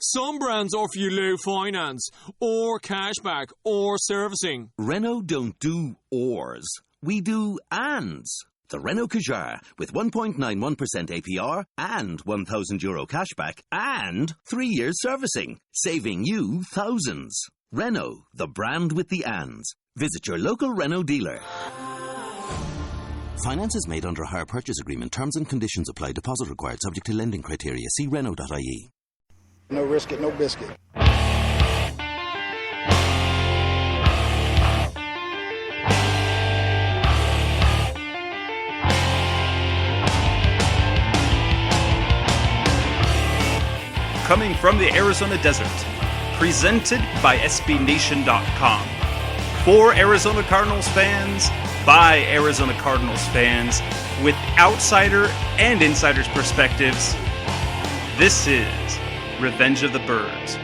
Some brands offer you low finance, or cashback, or servicing. Renault don't do ors. We do ands. The Renault Kadjar with 1.91% APR and €1,000 cashback and 3 years servicing, saving you thousands. Renault, the brand with the ands. Visit your local Renault dealer. Finance is made under a hire purchase agreement. Terms and conditions apply. Deposit required. Subject to lending criteria. See Renault.ie. No risk it, no biscuit. Coming from the Arizona desert, presented by SBNation.com. For Arizona Cardinals fans, by Arizona Cardinals fans, with outsider and insider's perspectives, this is Revenge of the Birds.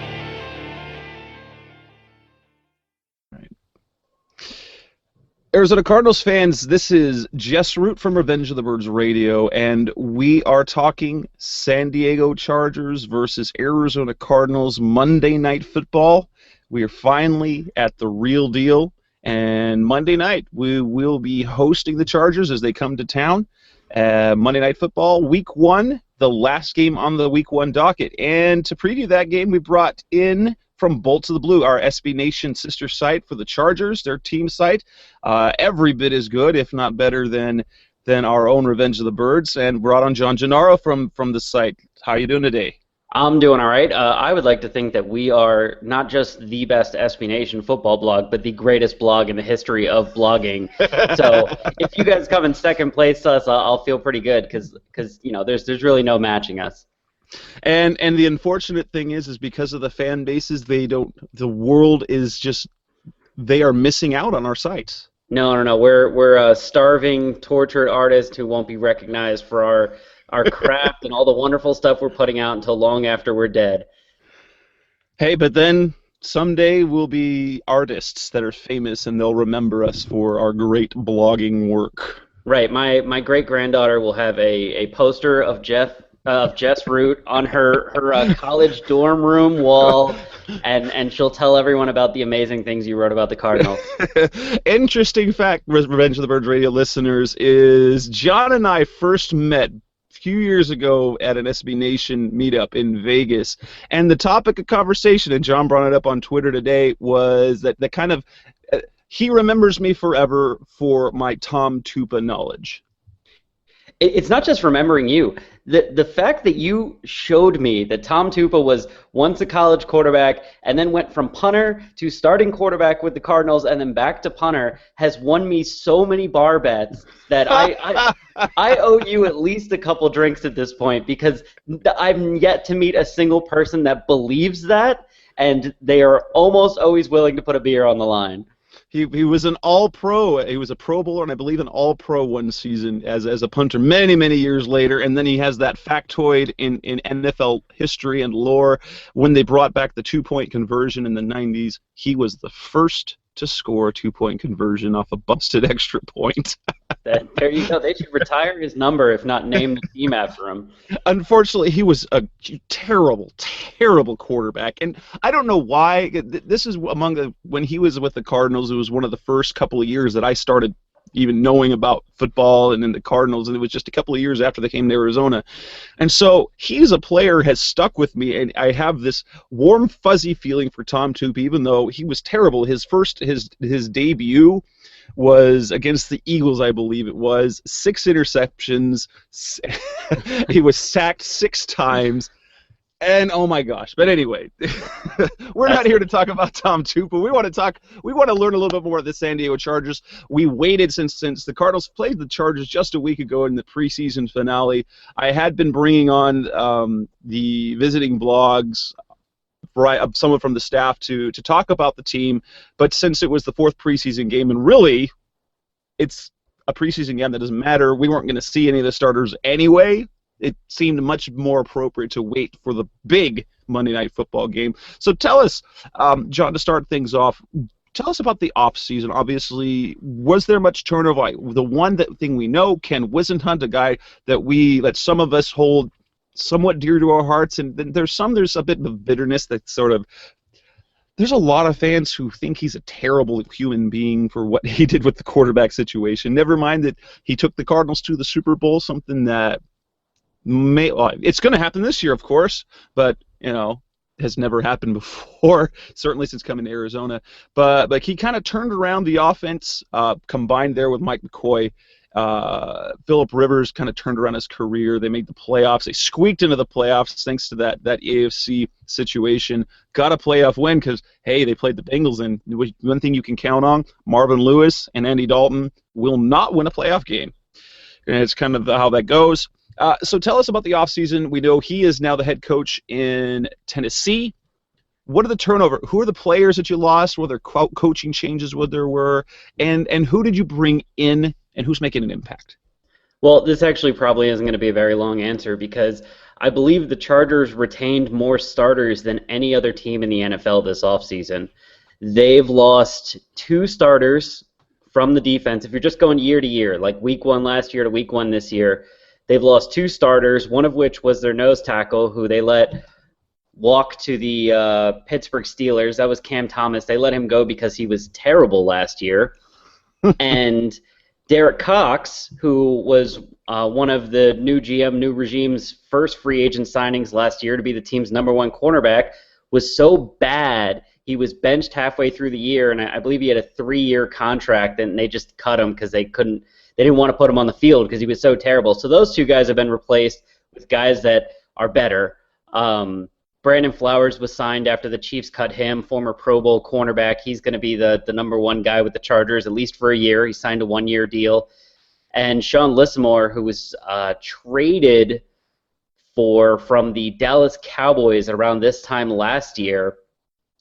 Arizona Cardinals fans, this is Jess Root from Revenge of the Birds Radio, and we are talking San Diego Chargers versus Arizona Cardinals Monday Night Football. We are finally at the real deal, and Monday night we will be hosting the Chargers as they come to town. Monday Night Football, Week 1, the last game on the Week 1 docket. And to preview that game, we brought in from Bolt to the Blue, our SB Nation sister site for the Chargers, their team site. Every bit as good, if not better, than our own Revenge of the Birds. And brought on John Gennaro from the site. How are you doing today? I'm doing all right. I would like to think that we are not just the best SB Nation football blog, but the greatest blog in the history of blogging. So if you guys come in second place to us, I'll feel pretty good because you know there's really no matching us. And the unfortunate thing is because of the fan bases, the world is just, they are missing out on our sites. No. We're starving, tortured artists who won't be recognized for our craft and all the wonderful stuff we're putting out until long after we're dead. Hey, but then someday we'll be artists that are famous and they'll remember us for our great blogging work. Right. My great-granddaughter will have a poster of Jess Root on her college dorm room wall, and she'll tell everyone about the amazing things you wrote about the Cardinals. Interesting fact, Revenge of the Birds radio listeners, is John and I first met few years ago at an SB Nation meetup in Vegas, and the topic of conversation, and John brought it up on Twitter today, was that kind of he remembers me forever for my Tom Tupa knowledge. It's not just remembering you. The fact that you showed me that Tom Tupa was once a college quarterback and then went from punter to starting quarterback with the Cardinals and then back to punter has won me so many bar bets that I owe you at least a couple drinks at this point, because I've yet to meet a single person that believes that, and they are almost always willing to put a beer on the line. He was an All-Pro. He was a Pro Bowler and I believe an All-Pro one season as a punter many years later. And then he has that factoid in NFL history and lore. When they brought back the two-point conversion in the 90s, he was the first to score a two-point conversion off a busted extra point. There you go. They should retire his number, if not name the team after him. Unfortunately, he was a terrible quarterback, and I don't know why. This is when he was with the Cardinals, it was one of the first couple of years that I started even knowing about football and then the Cardinals, and it was just a couple of years after they came to Arizona. And so he's a player has stuck with me, and I have this warm, fuzzy feeling for Tom Tupa, even though he was terrible. His debut was against the Eagles, I believe it was. 6 interceptions. He was sacked 6 times. And oh my gosh! But anyway, we're not here to talk about Tom Tupa. We want to learn a little bit more of the San Diego Chargers. We waited since the Cardinals played the Chargers just a week ago in the preseason finale. I had been bringing on the visiting blogs, someone from the staff to talk about the team, but since it was the 4th preseason game, and really, it's a preseason game that doesn't matter. We weren't going to see any of the starters anyway. It seemed much more appropriate to wait for the big Monday Night Football game. So tell us, John, to start things off, tell us about the off-season. Obviously, was there much turnover? The one thing we know, Whisenhunt, a guy that some of us hold somewhat dear to our hearts, and then there's a bit of bitterness that sort of. There's a lot of fans who think he's a terrible human being for what he did with the quarterback situation. Never mind that he took the Cardinals to the Super Bowl, something that it's going to happen this year, of course, but has never happened before, certainly since coming to Arizona. But he kind of turned around the offense, combined there with Mike McCoy. Phillip Rivers kind of turned around his career. They made the playoffs. They squeaked into the playoffs thanks to that AFC situation. Got a playoff win because, hey, they played the Bengals, and one thing you can count on, Marvin Lewis and Andy Dalton will not win a playoff game. And it's kind of how that goes. So tell us about the offseason. We know he is now the head coach in Tennessee. What are the turnover? Who are the players that you lost? Were there coaching changes? What there were? And who did you bring in, and who's making an impact? Well, this actually probably isn't going to be a very long answer because I believe the Chargers retained more starters than any other team in the NFL this offseason. They've lost 2 starters from the defense. If you're just going year to year, like week 1 last year to week 1 this year, they've lost 2 starters, one of which was their nose tackle, who they let walk to the Pittsburgh Steelers. That was Cam Thomas. They let him go because he was terrible last year. And Derek Cox, who was one of the new regime's first free agent signings last year to be the team's #1 cornerback, was so bad he was benched halfway through the year, and I believe he had a 3-year contract, and they just cut him because they didn't want to put him on the field because he was so terrible. So those 2 guys have been replaced with guys that are better. Brandon Flowers was signed after the Chiefs cut him, former Pro Bowl cornerback. He's going to be the #1 guy with the Chargers, at least for a year. He signed a 1-year deal. And Sean Lissimore, who was traded from the Dallas Cowboys around this time last year,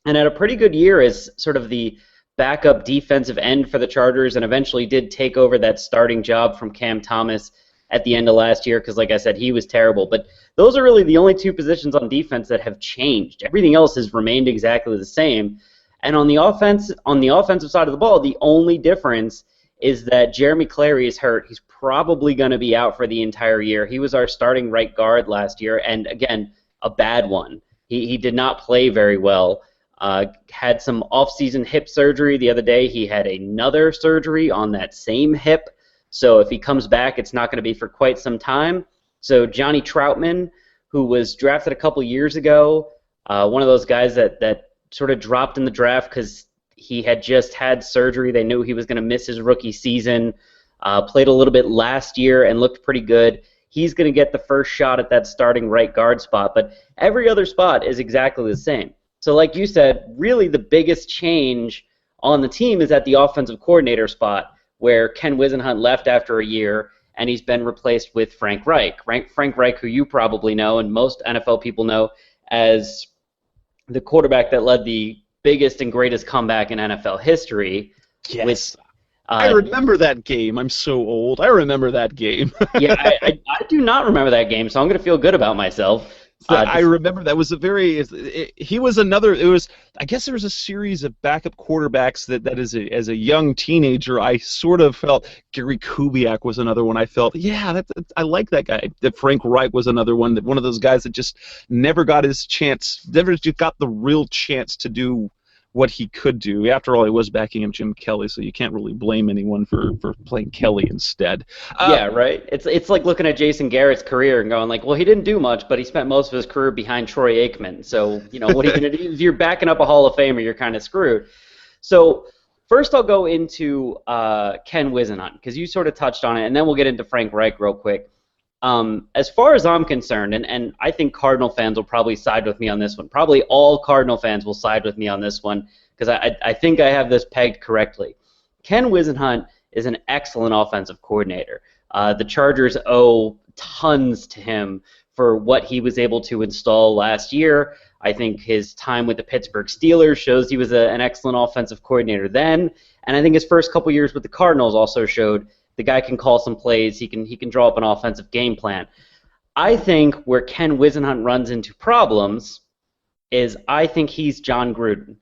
and had a pretty good year as sort of the backup defensive end for the Chargers, and eventually did take over that starting job from Cam Thomas at the end of last year because, like I said, he was terrible. But those are really the only 2 positions on defense that have changed. Everything else has remained exactly the same. And on the offensive side of the ball, the only difference is that Jeremy Clary is hurt. He's probably going to be out for the entire year. He was our starting right guard last year, and again, a bad one. He did not play very well. Had some off-season hip surgery the other day. He had another surgery on that same hip. So if he comes back, it's not going to be for quite some time. So Johnny Troutman, who was drafted a couple years ago, one of those guys that sort of dropped in the draft because he had just had surgery. They knew he was going to miss his rookie season. Played a little bit last year and looked pretty good. He's going to get the first shot at that starting right guard spot. But every other spot is exactly the same. So like you said, really the biggest change on the team is at the offensive coordinator spot, where Ken Whisenhunt left after a year, and he's been replaced with Frank Reich. Frank Reich, who you probably know, and most NFL people know, as the quarterback that led the biggest and greatest comeback in NFL history. Yes. I remember that game. I'm so old. I remember that game. Yeah, I do not remember that game, so I'm going to feel good about myself. I remember that was he was another. It was, I guess there was a series of backup quarterbacks that as a young teenager I sort of felt. Gary Kubiak was another one I felt. Yeah, I like that guy. That Frank Reich was another one. That one of those guys that just never got his chance. Never got the real chance to do what he could do. After all, he was backing him Jim Kelly, so you can't really blame anyone for playing Kelly instead. Yeah, right. It's like looking at Jason Garrett's career and going like, well, he didn't do much, but he spent most of his career behind Troy Aikman. So, what are you going to do? If you're backing up a Hall of Famer, you're kind of screwed. So first I'll go into Ken Whisenhunt, because you sort of touched on it, and then we'll get into Frank Reich real quick. As far as I'm concerned, and I think Cardinal fans will probably side with me on this one. Probably all Cardinal fans will side with me on this one, because I think I have this pegged correctly. Ken Whisenhunt is an excellent offensive coordinator. The Chargers owe tons to him for what he was able to install last year. I think his time with the Pittsburgh Steelers shows he was an excellent offensive coordinator then, and I think his first couple years with the Cardinals also showed the guy can call some plays. He can draw up an offensive game plan. I think where Ken Whisenhunt runs into problems is I think he's John Gruden.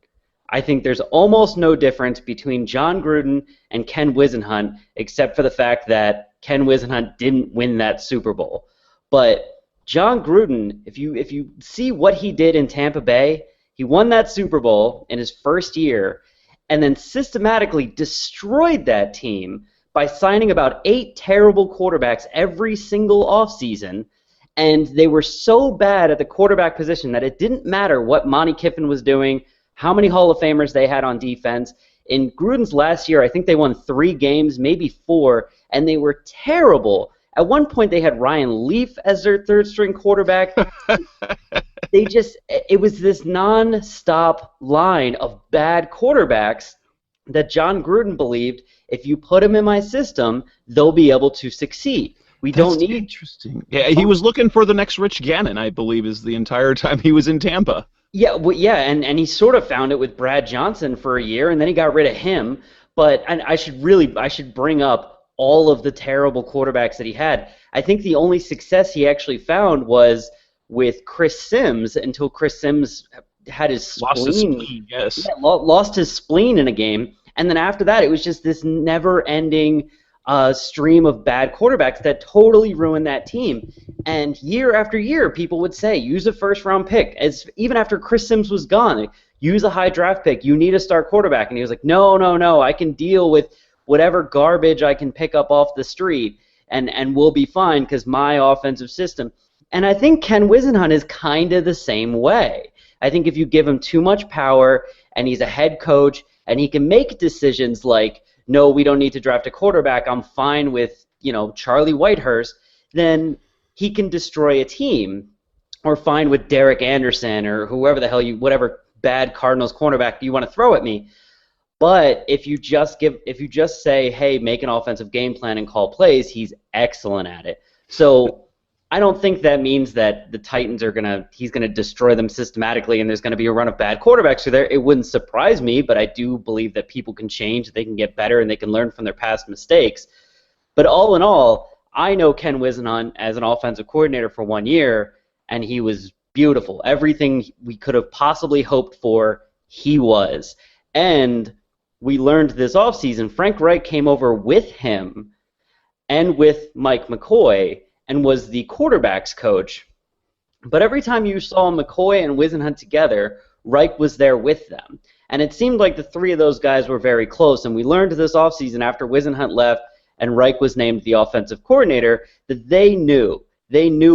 I think there's almost no difference between John Gruden and Ken Whisenhunt, except for the fact that Ken Whisenhunt didn't win that Super Bowl. But John Gruden, if you see what he did in Tampa Bay, he won that Super Bowl in his first year and then systematically destroyed that team by signing about 8 terrible quarterbacks every single offseason. And they were so bad at the quarterback position that it didn't matter what Monty Kiffin was doing, how many Hall of Famers they had on defense. In Gruden's last year, I think they won 3 games, maybe 4, and they were terrible. At one point, they had Ryan Leaf as their third-string quarterback. It was this non-stop line of bad quarterbacks that John Gruden believed if you put them in my system, they'll be able to succeed. That's interesting. Yeah, he was looking for the next Rich Gannon, I believe, is the entire time he was in Tampa. Yeah, well, yeah, and he sort of found it with Brad Johnson for a year, and then he got rid of him. But I should bring up all of the terrible quarterbacks that he had. I think the only success he actually found was with Chris Sims until Chris Sims had his spleen. Lost his spleen, yes. Yeah, lost his spleen in a game, and then after that, it was just this never-ending stream of bad quarterbacks that totally ruined that team. And year after year, people would say, use a first-round pick. Even after Chris Sims was gone, use a high draft pick. You need a star quarterback. And he was like, no, I can deal with whatever garbage I can pick up off the street, and we'll be fine because my offensive system. And I think Ken Whisenhunt is kind of the same way. I think if you give him too much power and he's a head coach and he can make decisions like, no, we don't need to draft a quarterback, I'm fine with, Charlie Whitehurst, then he can destroy a team. Or fine with Derek Anderson or whoever the hell whatever bad Cardinals cornerback you want to throw at me. But if you just say, hey, make an offensive game plan and call plays, he's excellent at it. So I don't think that means that the Titans he's gonna destroy them systematically and there's gonna be a run of bad quarterbacks through there. It wouldn't surprise me, but I do believe that people can change, they can get better, and they can learn from their past mistakes. But all in all, I know Ken Whisenhunt as an offensive coordinator for 1 year, and he was beautiful. Everything we could have possibly hoped for, he was. And we learned this offseason, Frank Reich came over with him and with Mike McCoy and was the quarterback's coach. But every time you saw McCoy and Whisenhunt together, Reich was there with them. And it seemed like the 3 of those guys were very close. And we learned this offseason after Whisenhunt left and Reich was named the offensive coordinator that they knew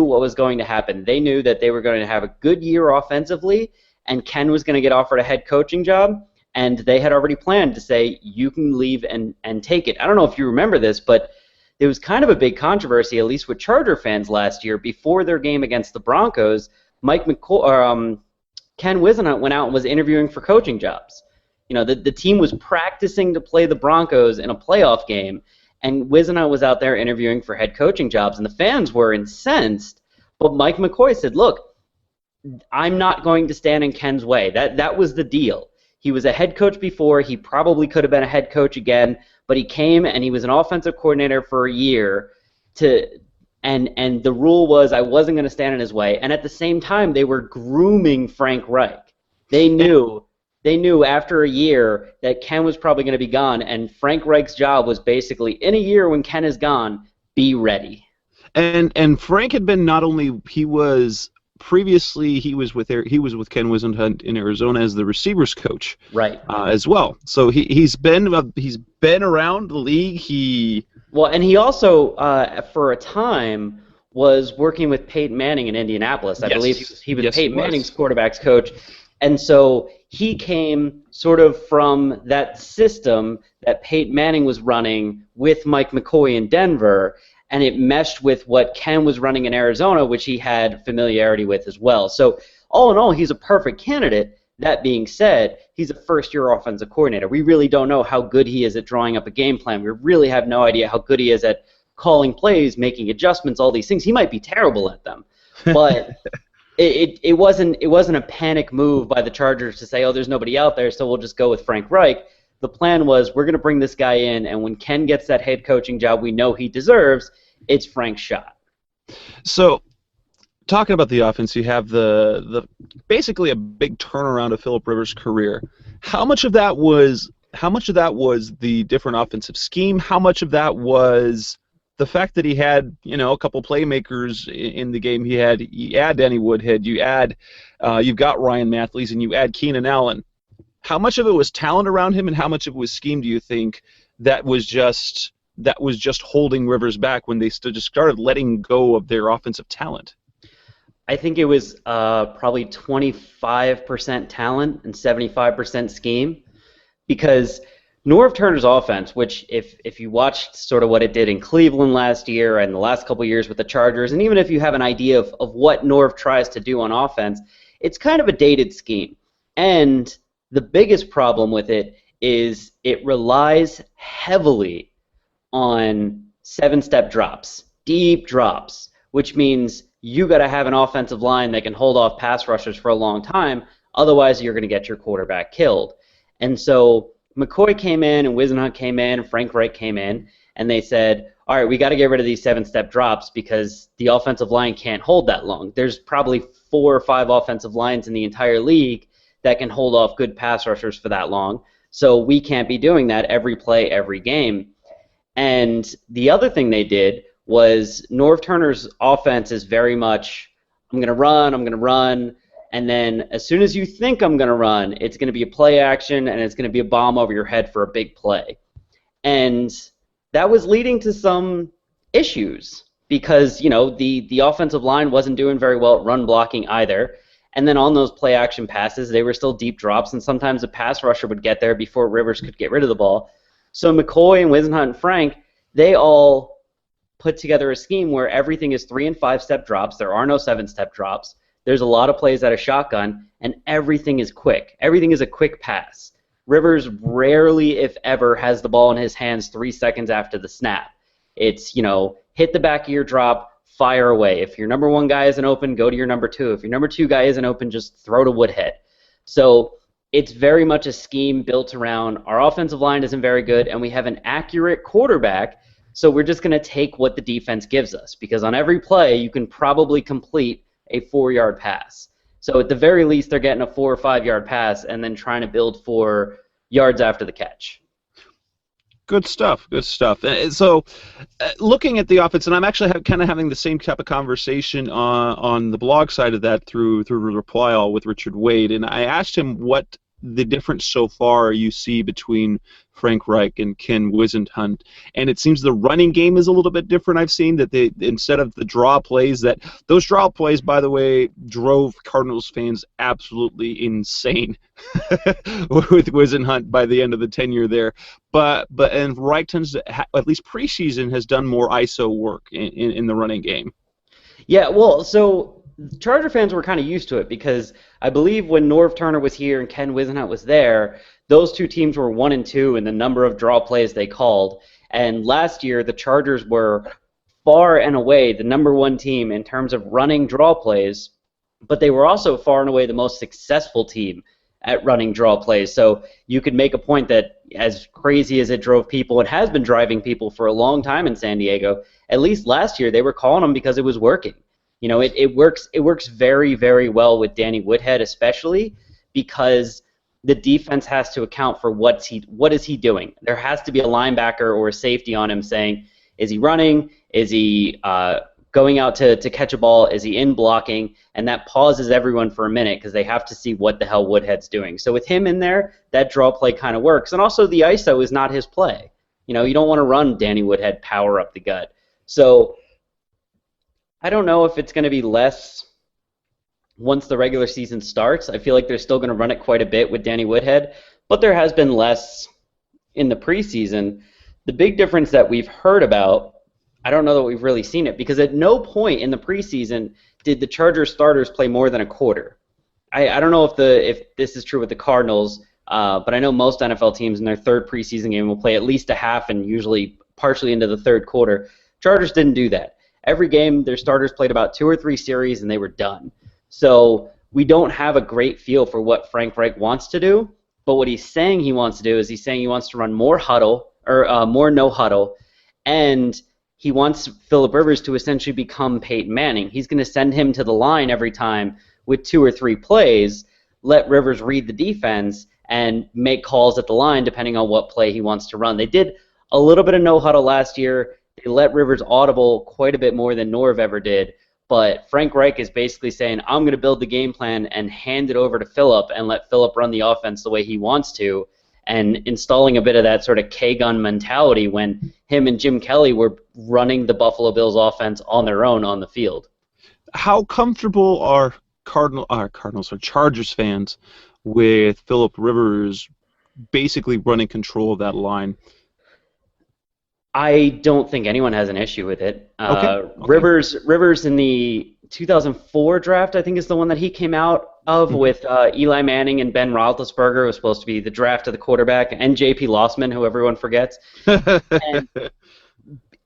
what was going to happen. They knew that they were going to have a good year offensively and Ken was going to get offered a head coaching job. And they had already planned to say, you can leave and take it. I don't know if you remember this, but there was kind of a big controversy, at least with Charger fans last year, before their game against the Broncos. Ken Whisenhunt went out and was interviewing for coaching jobs. The team was practicing to play the Broncos in a playoff game, and Whisenhunt was out there interviewing for head coaching jobs, and the fans were incensed. But Mike McCoy said, look, I'm not going to stand in Ken's way. That was the deal. He was a head coach before. He probably could have been a head coach again, but he came and he was an offensive coordinator for a year and the rule was I wasn't going to stand in his way. And at the same time, they were grooming Frank Reich. They knew after a year that Ken was probably going to be gone, and Frank Reich's job was basically, in a year when Ken is gone, be ready. And Frank had been previously he was with Ken Whisenhunt in Arizona as the receivers coach, right? As well. So he's been around the league. And he also for a time was working with Peyton Manning in Indianapolis. I believe he was Peyton Manning's quarterback's coach, and so he came sort of from that system that Peyton Manning was running with Mike McCoy in Denver. And it meshed with what Ken was running in Arizona, which he had familiarity with as well. So all in all, he's a perfect candidate. That being said, he's a first-year offensive coordinator. We really don't know how good he is at drawing up a game plan. We really have no idea how good he is at calling plays, making adjustments, all these things. He might be terrible at them. But it wasn't a panic move by the Chargers to say, oh, there's nobody out there, so we'll just go with Frank Reich. The plan was, we're going to bring this guy in, and when Ken gets that head coaching job we know he deserves, it's Frank's shot. So, talking about the offense, you have the basically a big turnaround of Phillip Rivers' career. How much of that was the different offensive scheme? How much of that was the fact that he had, a couple playmakers in the game, you add Danny Woodhead, you've got Ryan Matthews, and you add Keenan Allen. How much of it was talent around him, and how much of it was scheme, do you think, that was just holding Rivers back when they just started letting go of their offensive talent? I think it was probably 25% talent and 75% scheme, because Norv Turner's offense, which if you watched sort of what it did in Cleveland last year and the last couple of years with the Chargers, and even if you have an idea of what Norv tries to do on offense, it's kind of a dated scheme. And the biggest problem with it is it relies heavily on 7-step drops, deep drops, which means you got to have an offensive line that can hold off pass rushers for a long time. Otherwise, you're going to get your quarterback killed. And so McCoy came in, and Whisenhunt came in, and Frank Reich came in, and they said, all right, we got to get rid of these 7-step drops because the offensive line can't hold that long. There's probably 4 or 5 offensive lines in the entire league that can hold off good pass rushers for that long. So we can't be doing that every play, every game. And the other thing they did was Norv Turner's offense is very much, I'm going to run, and then as soon as you think I'm going to run, it's going to be a play action, and it's going to be a bomb over your head for a big play. And that was leading to some issues because, the offensive line wasn't doing very well at run blocking either. And then on those play action passes, they were still deep drops, and sometimes a pass rusher would get there before Rivers could get rid of the ball. So McCoy and Whisenhunt and Frank, they all put together a scheme where everything is 3- and 5-step drops. There are no 7-step drops. There's a lot of plays out of shotgun, and everything is quick. Everything is a quick pass. Rivers rarely, if ever, has the ball in his hands 3 seconds after the snap. It's, hit the back of your drop, fire away. If your number 1 guy isn't open, go to your number 2. If your number 2 guy isn't open, just throw to Woodhead. So it's very much a scheme built around our offensive line isn't very good, and we have an accurate quarterback, so we're just going to take what the defense gives us, because on every play you can probably complete a 4-yard pass. So at the very least they're getting a 4 or 5-yard pass and then trying to build for yards after the catch. Good stuff. So, looking at the offense, and I'm actually kind of having the same type of conversation on the blog side of that through Reply All with Richard Wade, and I asked him what the difference so far you see between Frank Reich and Ken Whisenhunt, and it seems the running game is a little bit different. I've seen that they, instead of the draw plays, those draw plays, by the way, drove Cardinals fans absolutely insane with Whisenhunt by the end of the tenure there. But Reich tends to, at least preseason, has done more ISO work in the running game. Yeah, well, so Charger fans were kind of used to it because I believe when Norv Turner was here and Ken Whisenhunt was there, those two teams were 1 and 2 in the number of draw plays they called. And last year, the Chargers were far and away the number 1 team in terms of running draw plays, but they were also far and away the most successful team at running draw plays. So you could make a point that as crazy as it drove people, it has been driving people for a long time in San Diego, at least last year they were calling them because it was working. It works very, very well with Danny Woodhead, especially because the defense has to account for what is he doing. There has to be a linebacker or a safety on him saying, is he running? Is he going out to catch a ball? Is he in blocking? And that pauses everyone for a minute because they have to see what the hell Woodhead's doing. So with him in there, that draw play kind of works. And also the ISO is not his play. You don't want to run Danny Woodhead power up the gut. So I don't know if it's going to be less once the regular season starts. I feel like they're still going to run it quite a bit with Danny Woodhead, but there has been less in the preseason. The big difference that we've heard about, I don't know that we've really seen it, because at no point in the preseason did the Chargers starters play more than a quarter. I don't know if this is true with the Cardinals, but I know most NFL teams in their third preseason game will play at least a half and usually partially into the third quarter. Chargers didn't do that. Every game, their starters played about 2 or 3 series, and they were done. So we don't have a great feel for what Frank Reich wants to do, but what he's saying he wants to do is he's saying he wants to run more huddle, or more no huddle, and he wants Phillip Rivers to essentially become Peyton Manning. He's going to send him to the line every time with 2 or 3 plays, let Rivers read the defense, and make calls at the line depending on what play he wants to run. They did a little bit of no huddle last year. They let Rivers audible quite a bit more than Norv ever did. But Frank Reich is basically saying, I'm going to build the game plan and hand it over to Phillip and let Phillip run the offense the way he wants to, and installing a bit of that sort of K-gun mentality when him and Jim Kelly were running the Buffalo Bills offense on their own on the field. How comfortable are Cardinals or Chargers fans with Phillip Rivers basically running control of that line? I don't think anyone has an issue with it. Okay. Rivers in the 2004 draft, I think, is the one that he came out of with Eli Manning and Ben Roethlisberger. It was supposed to be the draft of the quarterback, and J.P. Lossman, who everyone forgets. And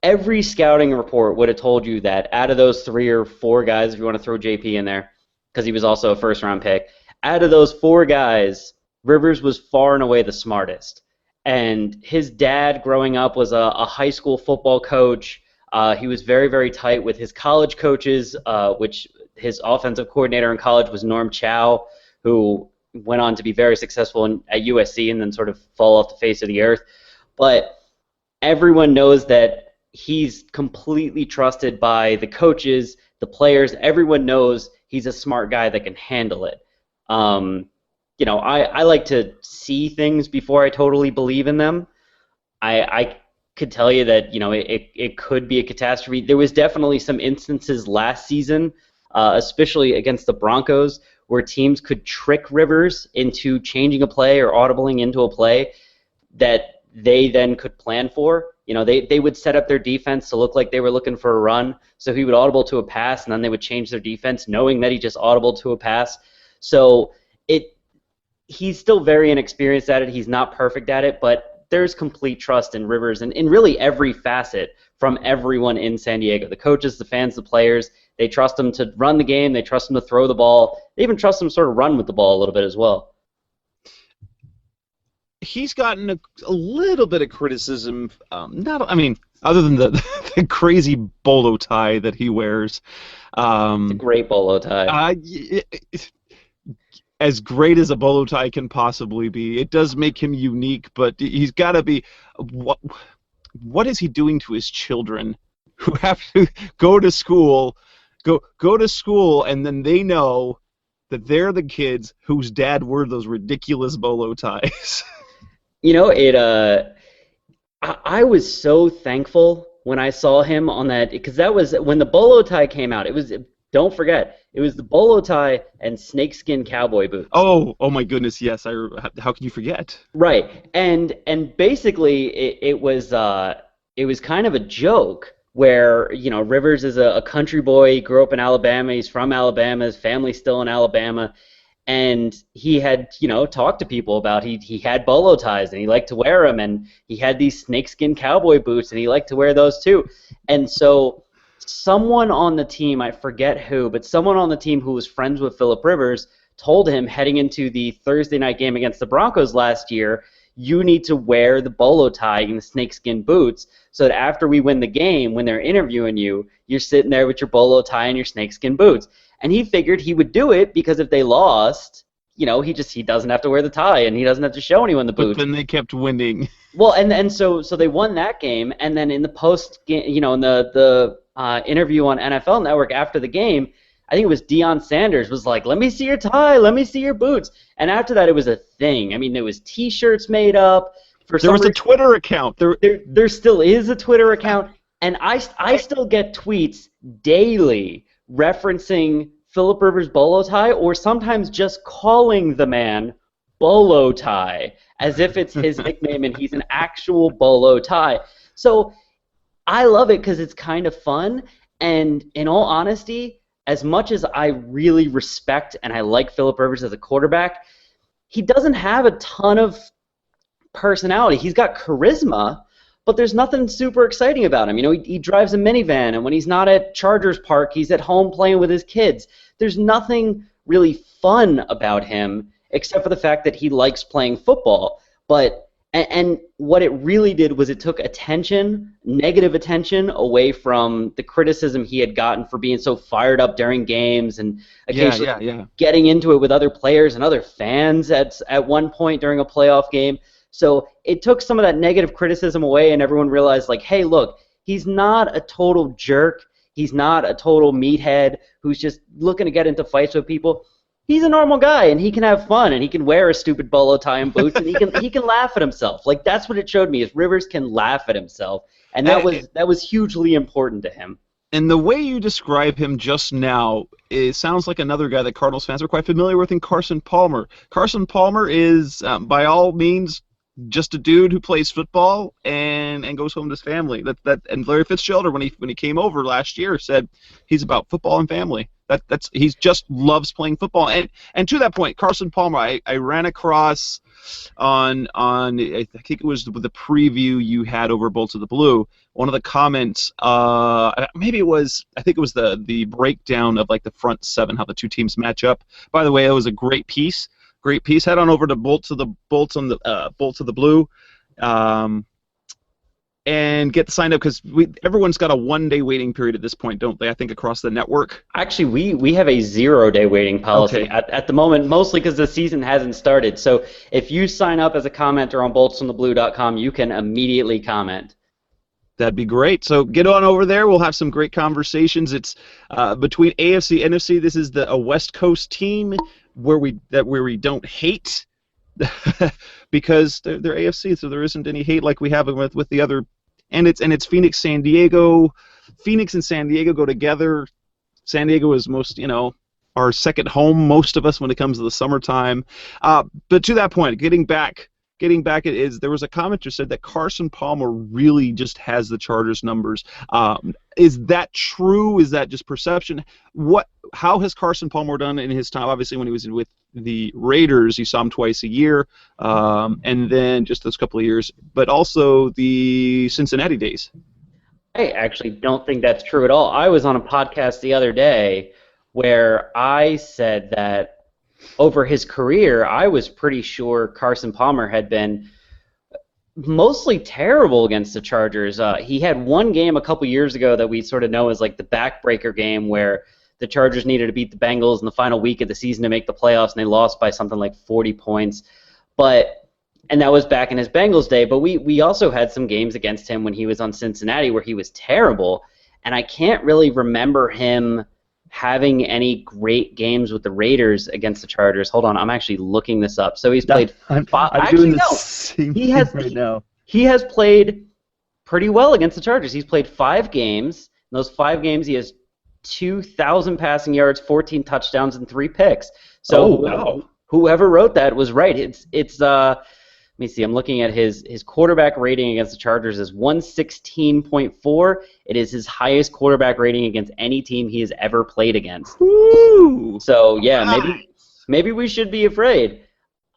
every scouting report would have told you that out of those 3 or 4 guys, if you want to throw J.P. in there, because he was also a first-round pick, out of those 4 guys, Rivers was far and away the smartest. And his dad, growing up, was a high school football coach. He was very, very tight with his college coaches, which his offensive coordinator in college was Norm Chow, who went on to be very successful at USC and then sort of fall off the face of the earth. But everyone knows that he's completely trusted by the coaches, the players. Everyone knows he's a smart guy that can handle it. I like to see things before I totally believe in them. I could tell you that, it could be a catastrophe. There was definitely some instances last season, especially against the Broncos, where teams could trick Rivers into changing a play or audibling into a play that they then could plan for. They would set up their defense to look like they were looking for a run, so he would audible to a pass, and then they would change their defense knowing that he just audibled to a pass. So he's still very inexperienced at it. He's not perfect at it, but there's complete trust in Rivers and in really every facet from everyone in San Diego. The coaches, the fans, the players, they trust him to run the game. They trust him to throw the ball. They even trust him to sort of run with the ball a little bit as well. He's gotten a little bit of criticism, other than the crazy bolo tie that he wears. It's a great bolo tie. As great as a bolo tie can possibly be, it does make him unique, but he's got to be... What is he doing to his children who have to go to school, and then they know that they're the kids whose dad wore those ridiculous bolo ties? I was so thankful when I saw him on that, because that was when the bolo tie came out. Don't forget, it was the bolo tie and snakeskin cowboy boots. Oh my goodness, yes. How can you forget? Right, and basically it was kind of a joke where Rivers is a country boy. He grew up in Alabama. He's from Alabama. His family's still in Alabama, and he had talked to people about he had bolo ties and he liked to wear them, and he had these snakeskin cowboy boots and he liked to wear those too, and so. Someone on the team, I forget who, but someone on the team who was friends with Phillip Rivers told him heading into the Thursday night game against the Broncos last year, you need to wear the bolo tie and the snakeskin boots so that after we win the game, when they're interviewing you, you're sitting there with your bolo tie and your snakeskin boots. And he figured he would do it because if they lost, he doesn't have to wear the tie and he doesn't have to show anyone the boots. But then they kept winning. Well, and so they won that game, and then in the post game, in the interview on NFL Network after the game, I think it was Deion Sanders was like, "Let me see your tie, let me see your boots." And after that, it was a thing. I mean, there was T-shirts made up. There was a Twitter account. There still is a Twitter account, and I still get tweets daily referencing Phillip Rivers' bolo tie, or sometimes just calling the man Bolo Tie, as if it's his nickname and he's an actual bolo tie. So I love it because it's kind of fun, and in all honesty, as much as I really respect and I like Phillip Rivers as a quarterback, he doesn't have a ton of personality. He's got charisma, but there's nothing super exciting about him. He drives a minivan, and when he's not at Chargers Park, he's at home playing with his kids. There's nothing really fun about him except for the fact that he likes playing football. And what it really did was it took negative attention, away from the criticism he had gotten for being so fired up during games and occasionally getting into it with other players and other fans at one point during a playoff game. So it took some of that negative criticism away, and everyone realized, like, hey, look, He's not a total jerk. He's not a total meathead who's just looking to get into fights with people. He's a normal guy, and he can have fun, and he can wear a stupid bolo tie and boots, and he can laugh at himself. Like, that's what it showed me, is Rivers can laugh at himself, and that was hugely important to him. And the way you describe him just now, it sounds like another guy that Cardinals fans are quite familiar with in Carson Palmer. Carson Palmer is, by all means, just a dude who plays football and goes home to his family. And Larry Fitzgerald, when he came over last year, said he's about football and family. He just loves playing football. And to that point, Carson Palmer, I ran across on I think it was the preview you had over Bolts of the Blue. One of the comments, I think it was the breakdown of like the front seven, how the two teams match up. By the way, it was a great piece. Head on over to Bolts of the Blue, and get signed up, because everyone's got a 1-day waiting period at this point, don't they? I think across the network. Actually, we have a 0-day waiting policy at the moment, mostly because the season hasn't started. So if you sign up as a commenter on boltsontheblue.com, you can immediately comment. That'd be great. So get on over there. We'll have some great conversations. It's between AFC and NFC. This is a West Coast team where we don't hate because they're AFC, so there isn't any hate like we have with the other. And it's Phoenix, San Diego. Phoenix and San Diego go together. San Diego is our second home, most of us, when it comes to the summertime. But to that point, getting back, there was a commenter said that Carson Palmer really just has the Chargers numbers. Is that true? Is that just perception? How has Carson Palmer done in his time? Obviously, when he was with the Raiders, you saw him twice a year, and then just those couple of years, but also the Cincinnati days. I actually don't think that's true at all. I was on a podcast the other day where I said that over his career, I was pretty sure Carson Palmer had been mostly terrible against the Chargers. He had one game a couple years ago that we sort of know as like the backbreaker game where the Chargers needed to beat the Bengals in the final week of the season to make the playoffs, and they lost by something like 40 points. And that was back in his Bengals day. But we also had some games against him when he was on Cincinnati where he was terrible, and I can't really remember him having any great games with the Raiders against the Chargers. Hold on, I'm actually looking this up. So he's played I'm doing the same thing right now. He has played pretty well against the Chargers. He's played 5 games. In those 5 games, he has 2,000 passing yards, 14 touchdowns, and 3 picks. So whoever wrote that was right. It's let me see. I'm looking at his quarterback rating against the Chargers is 116.4. It is his highest quarterback rating against any team he has ever played against. Ooh, so yeah, maybe we should be afraid.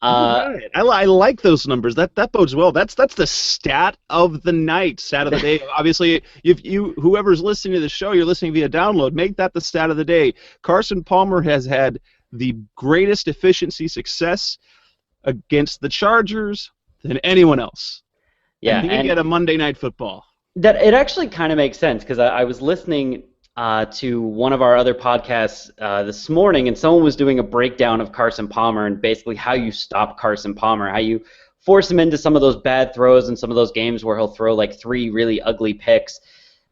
Right. I like those numbers. That bodes well. That's the stat of the night, stat of the day. Obviously, if whoever's listening to the show, you're listening via download, make that the stat of the day. Carson Palmer has had the greatest efficiency success against the Chargers than anyone else. Yeah, and he can get a Monday Night Football. That it actually kind of makes sense because I was listening to one of our other podcasts this morning, and someone was doing a breakdown of Carson Palmer and basically how you stop Carson Palmer, how you force him into some of those bad throws and some of those games where he'll throw like 3 really ugly picks.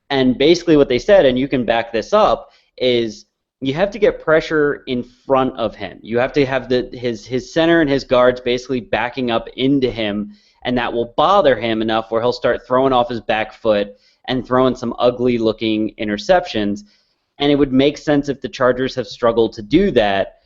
And basically what they said, and you can back this up, is you have to get pressure in front of him. You have to have his center and his guards basically backing up into him, and that will bother him enough where he'll start throwing off his back foot and throwing some ugly-looking interceptions. And it would make sense if the Chargers have struggled to do that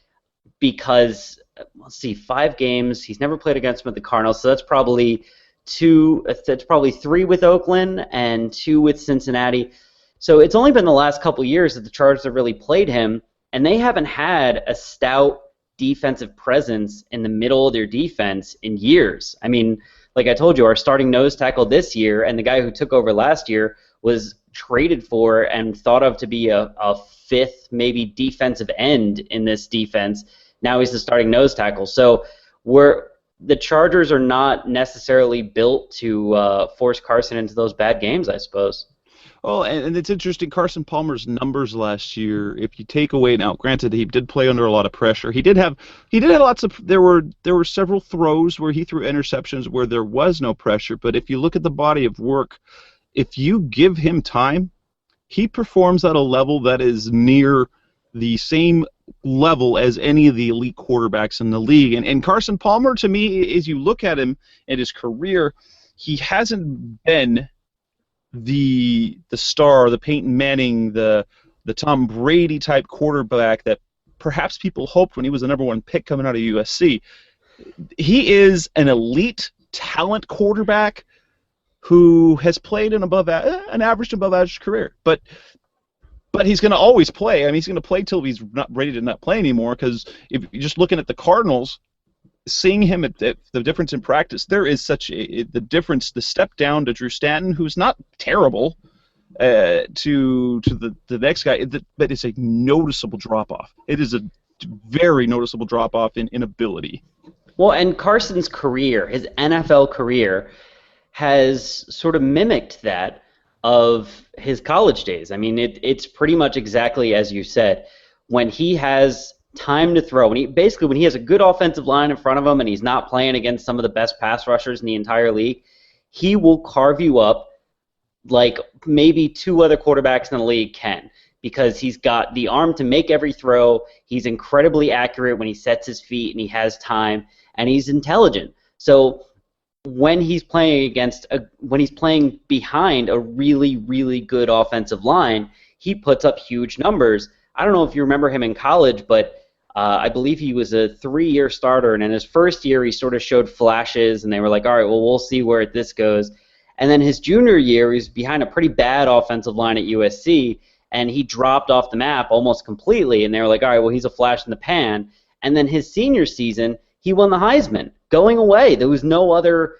because, let's see, 5 games. He's never played against them at the Cardinals, so that's probably 2. That's probably 3 with Oakland and 2 with Cincinnati. So it's only been the last couple years that the Chargers have really played him, and they haven't had a stout defensive presence in the middle of their defense in years. I mean, like I told you, our starting nose tackle this year and the guy who took over last year was traded for and thought of to be a 5th, maybe defensive end in this defense. Now he's the starting nose tackle. So the Chargers are not necessarily built to force Carson into those bad games, I suppose. Oh, and it's interesting, Carson Palmer's numbers last year, if you take away, now granted he did play under a lot of pressure. He did have lots of, there were several throws where he threw interceptions where there was no pressure, but if you look at the body of work, if you give him time, he performs at a level that is near the same level as any of the elite quarterbacks in the league. And Carson Palmer, to me, as you look at him and his career, he hasn't been the star, the Peyton Manning, the Tom Brady type quarterback that perhaps people hoped when he was the number one pick coming out of USC. He is an elite talent quarterback who has played an average to above average career, but he's going to always play. I mean, he's going to play till he's not ready to not play anymore. Because if you're just looking at the Cardinals, seeing him at the difference in practice, there is such the difference, the step down to Drew Stanton, who's not terrible, to the next guy, but it's a noticeable drop off. It is a very noticeable drop off in ability. Well, and Carson's career, his NFL career, has sort of mimicked that of his college days. I mean, it's pretty much exactly as you said. When he has time to throw, when he has a good offensive line in front of him and he's not playing against some of the best pass rushers in the entire league, he will carve you up like maybe two other quarterbacks in the league can, because he's got the arm to make every throw. He's incredibly accurate when he sets his feet and he has time, and he's intelligent. So when he's playing behind a really, really good offensive line, he puts up huge numbers. I don't know if you remember him in college, but I believe he was a 3-year starter, and in his first year he sort of showed flashes, and they were like, all right, well, we'll see where this goes. And then his junior year, he was behind a pretty bad offensive line at USC, and he dropped off the map almost completely, and they were like, all right, well, he's a flash in the pan. And then his senior season, he won the Heisman, going away. There was no other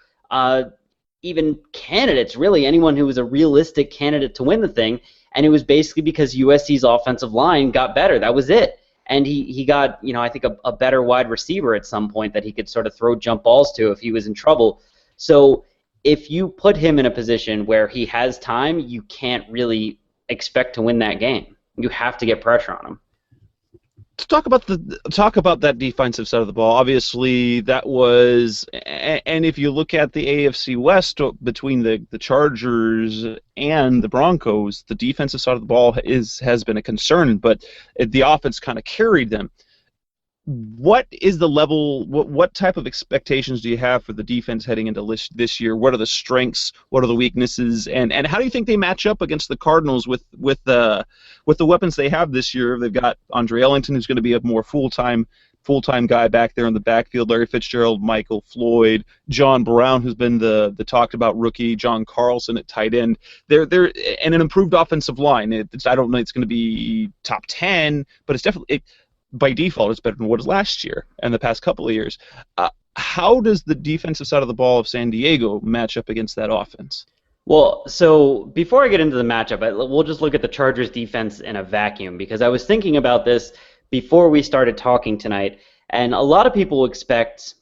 even candidates, really, anyone who was a realistic candidate to win the thing, and it was basically because USC's offensive line got better. That was it. And he got, I think a better wide receiver at some point that he could sort of throw jump balls to if he was in trouble. So if you put him in a position where he has time, you can't really expect to win that game. You have to get pressure on him. To talk about that defensive side of the ball, obviously that was, and if you look at the AFC West between the Chargers and the Broncos, the defensive side of the ball has been a concern, but the offense kind of carried them. What is the level? What type of expectations do you have for the defense heading into this year? What are the strengths? What are the weaknesses? And how do you think they match up against the Cardinals with the weapons they have this year? They've got Andre Ellington, who's going to be a more full-time guy back there in the backfield. Larry Fitzgerald, Michael Floyd, John Brown, who's been the talked about rookie, John Carlson at tight end. They're and an improved offensive line. I don't know it's going to be top 10, but it's definitely. By default, it's better than what it was last year and the past couple of years. How does the defensive side of the ball of San Diego match up against that offense? Well, so before I get into the matchup, we'll just look at the Chargers defense in a vacuum, because I was thinking about this before we started talking tonight, and a lot of people expect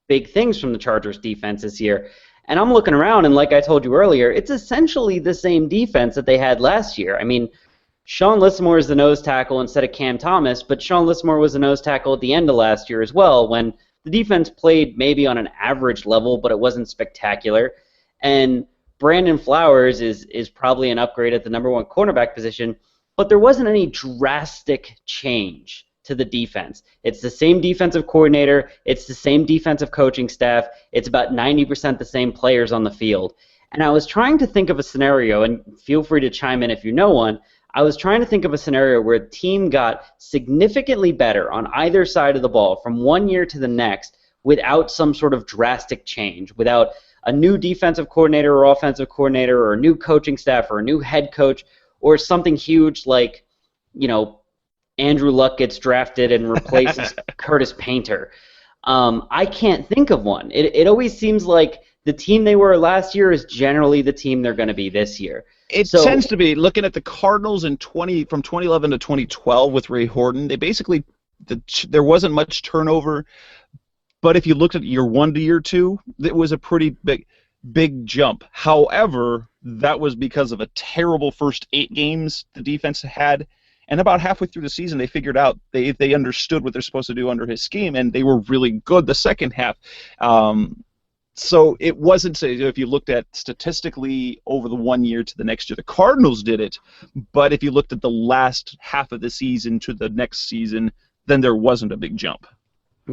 big things from the Chargers defense this year. And I'm looking around, and like I told you earlier, it's essentially the same defense that they had last year. I mean, Sean Lissamore is the nose tackle instead of Cam Thomas, but Sean Lissamore was the nose tackle at the end of last year as well, when the defense played maybe on an average level, but it wasn't spectacular. And Brandon Flowers is probably an upgrade at the number one cornerback position, but there wasn't any drastic change to the defense. It's the same defensive coordinator. It's the same defensive coaching staff. It's about 90% the same players on the field. And I was trying to think of a scenario, and feel free to chime in if you know one. I was trying to think of a scenario where a team got significantly better on either side of the ball from one year to the next without some sort of drastic change, without a new defensive coordinator or offensive coordinator or a new coaching staff or a new head coach or something huge like, Andrew Luck gets drafted and replaces Curtis Painter. I can't think of one. It always seems like the team they were last year is generally the team they're going to be this year. It tends to be, looking at the Cardinals from 2011 to 2012 with Ray Horton, they basically, there wasn't much turnover, but if you looked at year 1 to year 2, it was a pretty big jump. However, that was because of a terrible first 8 games the defense had, and about halfway through the season they figured out they understood what they're supposed to do under his scheme, and they were really good the second half. So it wasn't, say, if you looked at statistically over the 1 year to the next year, the Cardinals did it, but if you looked at the last half of the season to the next season, then there wasn't a big jump.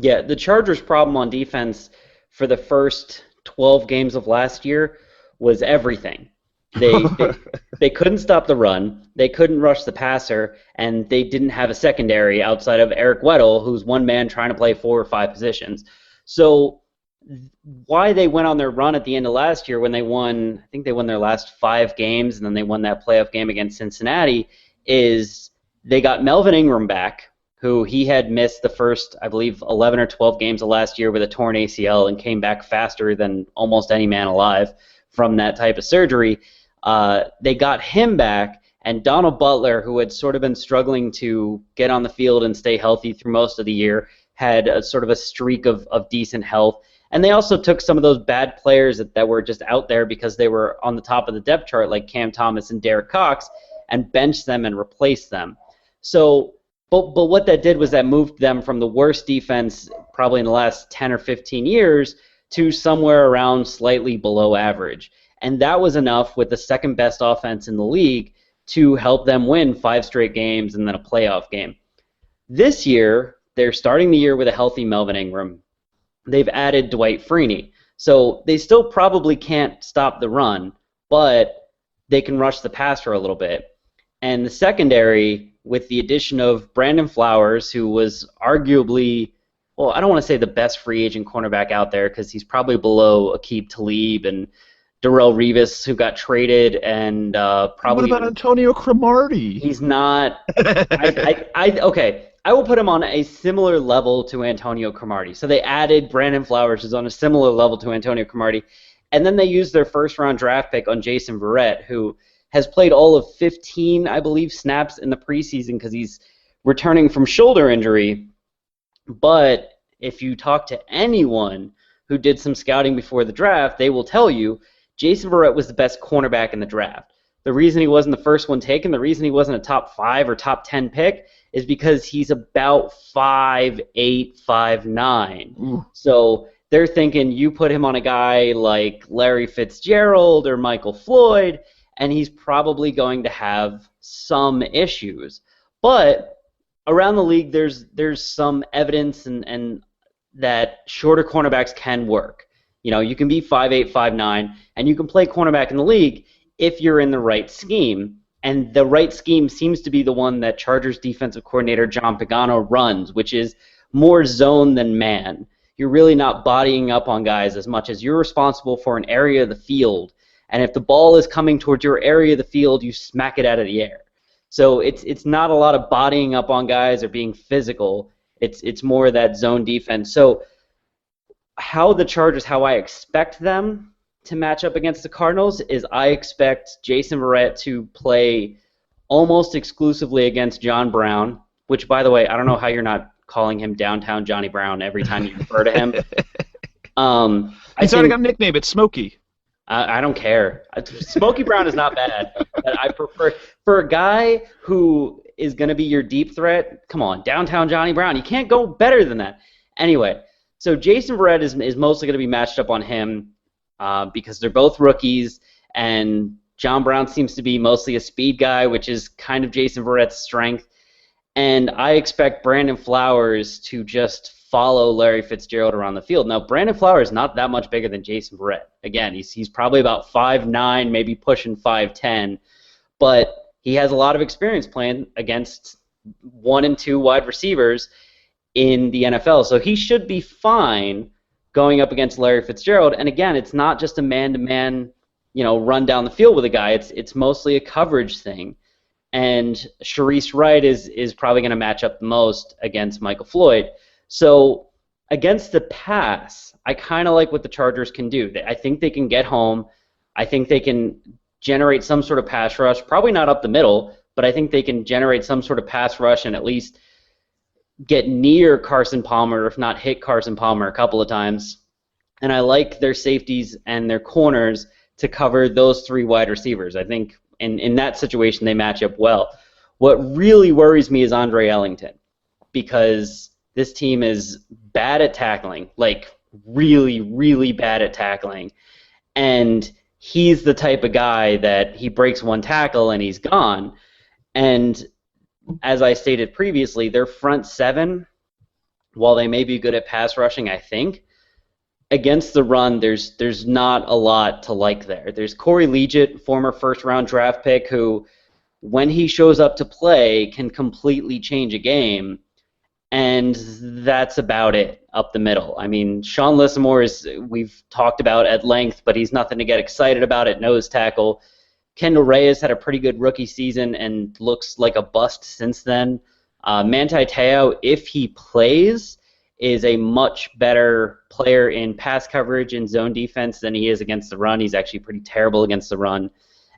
Yeah, the Chargers' problem on defense for the first 12 games of last year was everything. They couldn't stop the run, they couldn't rush the passer, and they didn't have a secondary outside of Eric Weddle, who's one man trying to play 4 or 5 positions. So why they went on their run at the end of last year when they won, I think they won their last 5 games, and then they won that playoff game against Cincinnati, is they got Melvin Ingram back, who he had missed the first, I believe, 11 or 12 games of last year with a torn ACL and came back faster than almost any man alive from that type of surgery. They got him back, and Donald Butler, who had sort of been struggling to get on the field and stay healthy through most of the year, had a sort of a streak of decent health. And they also took some of those bad players that were just out there because they were on the top of the depth chart, like Cam Thomas and Derek Cox, and benched them and replaced them. So, but what that did was that moved them from the worst defense probably in the last 10 or 15 years to somewhere around slightly below average. And that was enough with the second best offense in the league to help them win 5 straight games and then a playoff game. This year, they're starting the year with a healthy Melvin Ingram. They've added Dwight Freeney. So they still probably can't stop the run, but they can rush the passer a little bit. And the secondary, with the addition of Brandon Flowers, who was arguably, well, I don't want to say the best free agent cornerback out there because he's probably below Aqib Talib and Darrelle Revis, who got traded, and probably... What about Antonio Cromartie? He's not... Okay, I will put him on a similar level to Antonio Cromartie. So they added Brandon Flowers, who's on a similar level to Antonio Cromartie, and then they used their first-round draft pick on Jason Verrett, who has played all of 15, I believe, snaps in the preseason because he's returning from shoulder injury. But if you talk to anyone who did some scouting before the draft, they will tell you Jason Verrett was the best cornerback in the draft. The reason he wasn't the first one taken, the reason he wasn't a top 5 or top 10 pick, is because he's about 5'8", 5'9". So they're thinking you put him on a guy like Larry Fitzgerald or Michael Floyd, and he's probably going to have some issues. But around the league, there's some evidence and that shorter cornerbacks can work. You know, you can be 5'8", 5'9", and you can play cornerback in the league if you're in the right scheme. And the right scheme seems to be the one that Chargers defensive coordinator John Pagano runs, which is more zone than man. You're really not bodying up on guys as much as you're responsible for an area of the field. And if the ball is coming towards your area of the field, you smack it out of the air. So it's not a lot of bodying up on guys or being physical. It's more that zone defense. So how I expect them to match up against the Cardinals is I expect Jason Verrett to play almost exclusively against John Brown, which, by the way, I don't know how you're not calling him Downtown Johnny Brown every time you refer to him. He's already got a nickname. It's Smokey. I don't care. Smokey Brown is not bad, but I prefer, for a guy who is going to be your deep threat, come on, Downtown Johnny Brown. You can't go better than that. Anyway, so Jason Verrett is mostly going to be matched up on him because they're both rookies, and John Brown seems to be mostly a speed guy, which is kind of Jason Verrett's strength. And I expect Brandon Flowers to just follow Larry Fitzgerald around the field. Now, Brandon Flowers is not that much bigger than Jason Verrett. Again, he's probably about 5'9", maybe pushing 5'10", but he has a lot of experience playing against 1 and 2 wide receivers in the NFL. So he should be fine going up against Larry Fitzgerald. And again, it's not just a man-to-man, run down the field with a guy. It's mostly a coverage thing. And Sharice Wright is probably going to match up the most against Michael Floyd. So against the pass, I kind of like what the Chargers can do. I think they can get home. I think they can generate some sort of pass rush, probably not up the middle, but I think they can generate some sort of pass rush and at least get near Carson Palmer, if not hit Carson Palmer a couple of times. And I like their safeties and their corners to cover those 3 wide receivers. I think in that situation they match up well. What really worries me is Andre Ellington, because this team is bad at tackling, like really, really bad at tackling. And he's the type of guy that he breaks one tackle and he's gone. And as I stated previously, their front seven, while they may be good at pass rushing, I think, against the run, there's not a lot to like there. There's Corey Liuget, former first-round draft pick, who, when he shows up to play, can completely change a game. And that's about it up the middle. I mean, Sean Lissamore we've talked about at length, but he's nothing to get excited about at nose tackle. Kendall Reyes had a pretty good rookie season and looks like a bust since then. Manti Te'o, if he plays, is a much better player in pass coverage and zone defense than he is against the run. He's actually pretty terrible against the run.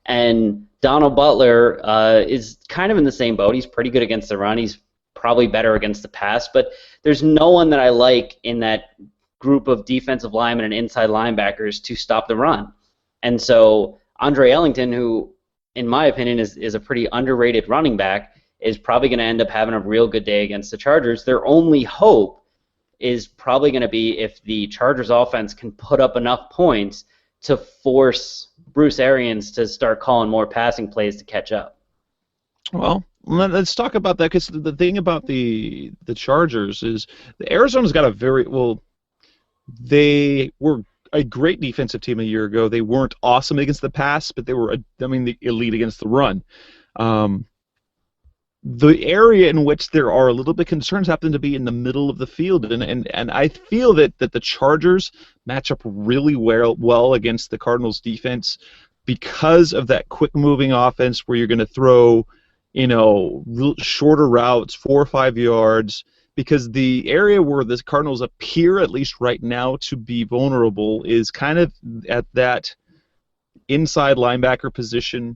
And Donald Butler is kind of in the same boat. He's pretty good against the run. He's probably better against the pass, but there's no one that I like in that group of defensive linemen and inside linebackers to stop the run. And so Andre Ellington, who in my opinion is a pretty underrated running back, is probably going to end up having a real good day against the Chargers. Their only hope is probably going to be if the Chargers offense can put up enough points to force Bruce Arians to start calling more passing plays to catch up. Well, let's talk about that, because the thing about the Chargers is the Arizona's got they were a great defensive team a year ago. They weren't awesome against the pass, but they were, the elite against the run. The area in which there are a little bit concerns happen to be in the middle of the field, and I feel that the Chargers match up really well against the Cardinals defense because of that quick moving offense where you're going to throw, shorter routes, 4 or 5 yards, because the area where the Cardinals appear, at least right now, to be vulnerable is kind of at that inside linebacker position.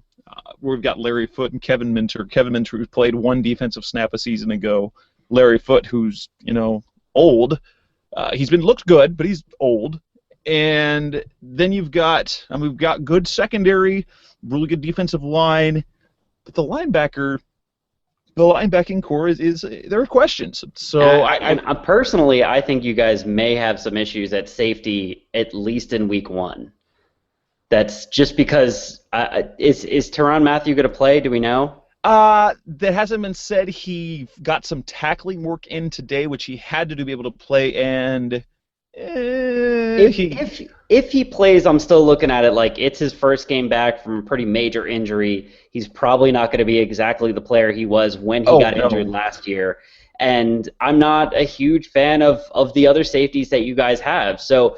We've got Larry Foote and Kevin Minter. Kevin Minter, who played one defensive snap a season ago. Larry Foote, who's old. Looked good, but he's old. And then we've got good secondary, really good defensive line, but the linebacking core is there are questions. So I personally, I think you guys may have some issues at safety, at least in week 1. That's just because is Tyrann Mathieu going to play? Do we know? That hasn't been said. He got some tackling work in today, which he had to be able to play. And if he plays, I'm still looking at it like it's his first game back from a pretty major injury. He's probably not going to be exactly the player he was when he got injured last year. And I'm not a huge fan of the other safeties that you guys have. So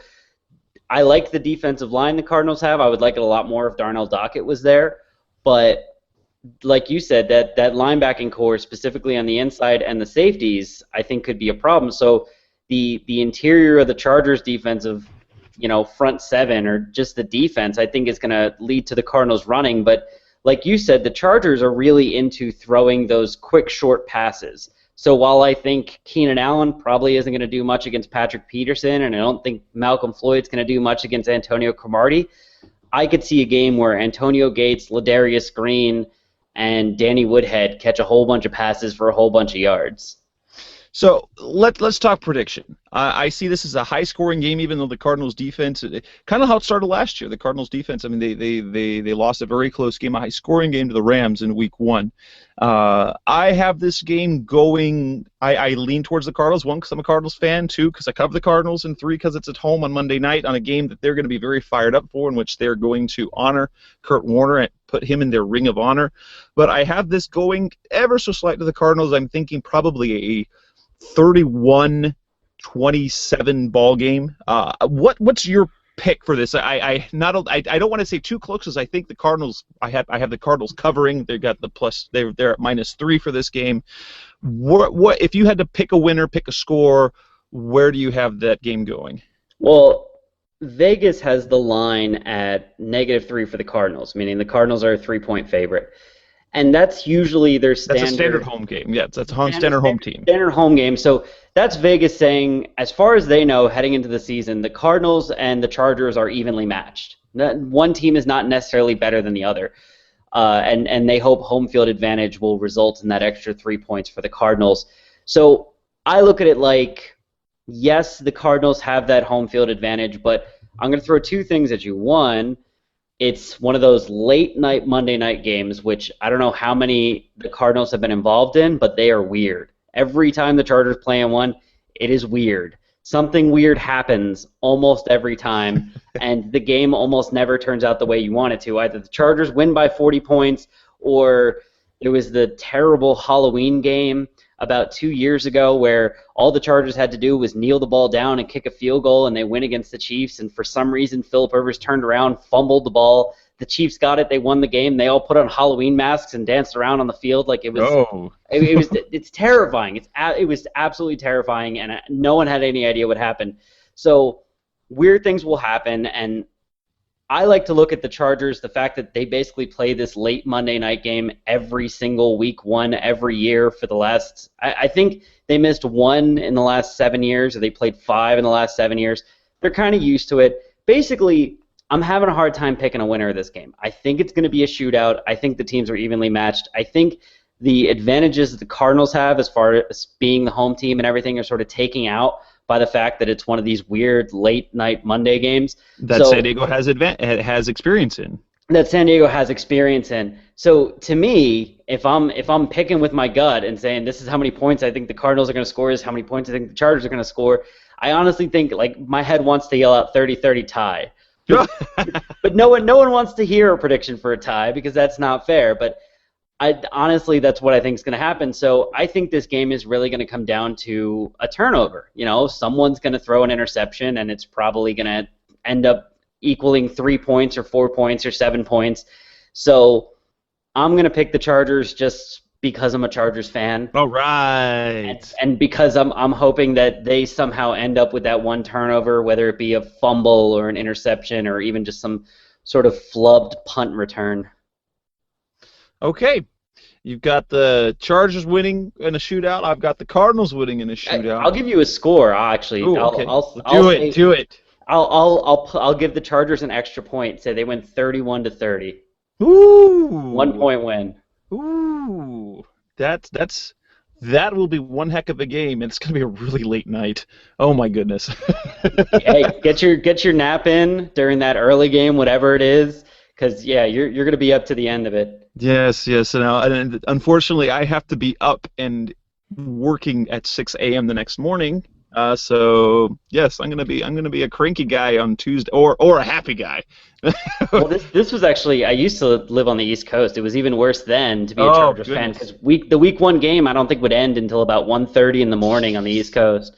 I like the defensive line the Cardinals have. I would like it a lot more if Darnell Dockett was there. But like you said, that linebacking core, specifically on the inside and the safeties, I think could be a problem. So the interior of the Chargers defensive, front seven, or just the defense, I think is going to lead to the Cardinals running. But like you said, the Chargers are really into throwing those quick, short passes. So while I think Keenan Allen probably isn't going to do much against Patrick Peterson, and I don't think Malcolm Floyd's going to do much against Antonio Cromartie, I could see a game where Antonio Gates, Ladarius Green, and Danny Woodhead catch a whole bunch of passes for a whole bunch of yards. So let's talk prediction. I see this as a high-scoring game, even though the Cardinals' defense, kind of how it started last year. The Cardinals' defense, they lost a very close game, a high-scoring game to the Rams in Week 1. I have this game going. I lean towards the Cardinals. 1, because I'm a Cardinals fan. 2, because I cover the Cardinals. And 3, because it's at home on Monday night on a game that they're going to be very fired up for, in which they're going to honor Kurt Warner and put him in their ring of honor. But I have this going ever so slightly to the Cardinals. I'm thinking probably a 31-27 ball game. What's your pick for this? I don't want to say too close, because I think the Cardinals. I have the Cardinals covering. They got the plus. They're at -3 for this game. What if you had to pick a winner, pick a score? Where do you have that game going? Well, Vegas has the line at -3 for the Cardinals, meaning the Cardinals are a 3-point favorite. And that's usually their standard. That's a standard home game. Yeah, that's a standard home team. Standard home game. So that's Vegas saying, as far as they know, heading into the season, the Cardinals and the Chargers are evenly matched. One team is not necessarily better than the other. And they hope home field advantage will result in that extra 3 points for the Cardinals. So I look at it like yes, the Cardinals have that home field advantage, but I'm going to throw two things at you. One, it's one of those late night Monday night games, which I don't know how many the Cardinals have been involved in, but they are weird. Every time the Chargers play in one, it is weird. Something weird happens almost every time, and the game almost never turns out the way you want it to. Either the Chargers win by 40 points, or it was the terrible Halloween game about 2 years ago where all the Chargers had to do was kneel the ball down and kick a field goal, and they win against the Chiefs, and for some reason Phillip Rivers turned around, fumbled the ball. The Chiefs got it. They won the game. They all put on Halloween masks and danced around on the field like it was. Oh. It's terrifying. It was absolutely terrifying, and no one had any idea what happened. So weird things will happen, and I like to look at the Chargers, the fact that they basically play this late Monday night game every single week one every year for the last, I think they missed one in the last 7 years, or they played 5 in the last 7 years. They're kind of used to it. Basically, I'm having a hard time picking a winner of this game. I think it's going to be a shootout. I think the teams are evenly matched. I think the advantages that the Cardinals have as far as being the home team and everything are sort of taking out by the fact that it's one of these weird late night Monday games that San Diego has experience in. That San Diego has experience in. So to me, if I'm picking with my gut and saying this is how many points I think the Cardinals are going to score, this is how many points I think the Chargers are going to score, I honestly think like my head wants to yell out 30-30 tie. But no one wants to hear a prediction for a tie because that's not fair. But honestly, that's what I think is going to happen. So I think this game is really going to come down to a turnover. You know, someone's going to throw an interception, and it's probably going to end up equaling 3 points or 4 points or 7 points. So I'm going to pick the Chargers just because I'm a Chargers fan. All right. And because I'm hoping that they somehow end up with that one turnover, whether it be a fumble or an interception or even just some sort of flubbed punt return. Okay. You've got the Chargers winning in a shootout. I've got the Cardinals winning in a shootout. I'll give you a score, actually. Ooh, okay. Do it. I'll give the Chargers an extra point. Say they win 31-30. Ooh. 1 point win. Ooh. That will be one heck of a game, and it's going to be a really late night. Oh my goodness. Hey, get your nap in during that early game, whatever it is. Because, yeah, you're going to be up to the end of it. Yes. And unfortunately, I have to be up and working at 6 a.m. the next morning. So yes, I'm gonna be a cranky guy on Tuesday, or a happy guy. Well, this was actually, I used to live on the East Coast. It was even worse then to be a Chargers fan because the week one game I don't think would end until about 1:30 in the morning on the East Coast.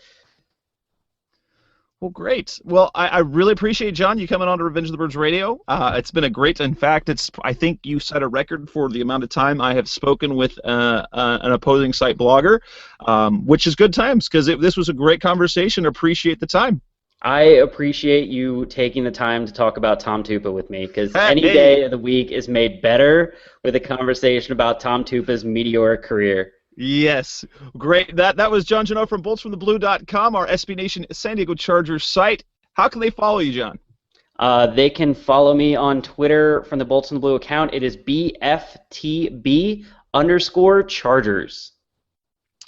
Well, great. Well, I really appreciate, John, you coming on to Revenge of the Birds Radio. It's been a great, in fact, I think you set a record for the amount of time I have spoken with an opposing site blogger, which is good times because this was a great conversation. Appreciate the time. I appreciate you taking the time to talk about Tom Tupa with me because any day of the week is made better with a conversation about Tom Tupa's meteoric career. Yes, great. That was John Gennaro from BoltsFromTheBlue.com, our SB Nation San Diego Chargers site. How can they follow you, John? They can follow me on Twitter from the Bolts from the Blue account. It is BFTB_Chargers.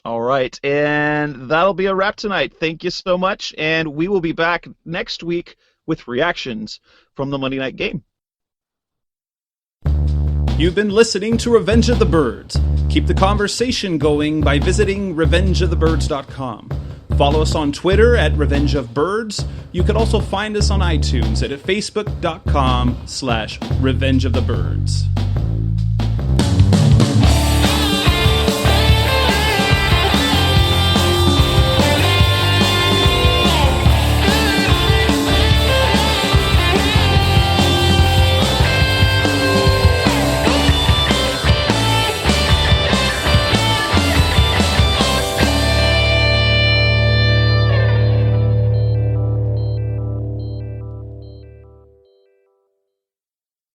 All right, and that'll be a wrap tonight. Thank you so much, and we will be back next week with reactions from the Monday night game. You've been listening to Revenge of the Birds. Keep the conversation going by visiting revengeofthebirds.com. Follow us on Twitter at Revenge of Birds. You can also find us on iTunes at facebook.com/Revenge of the Birds.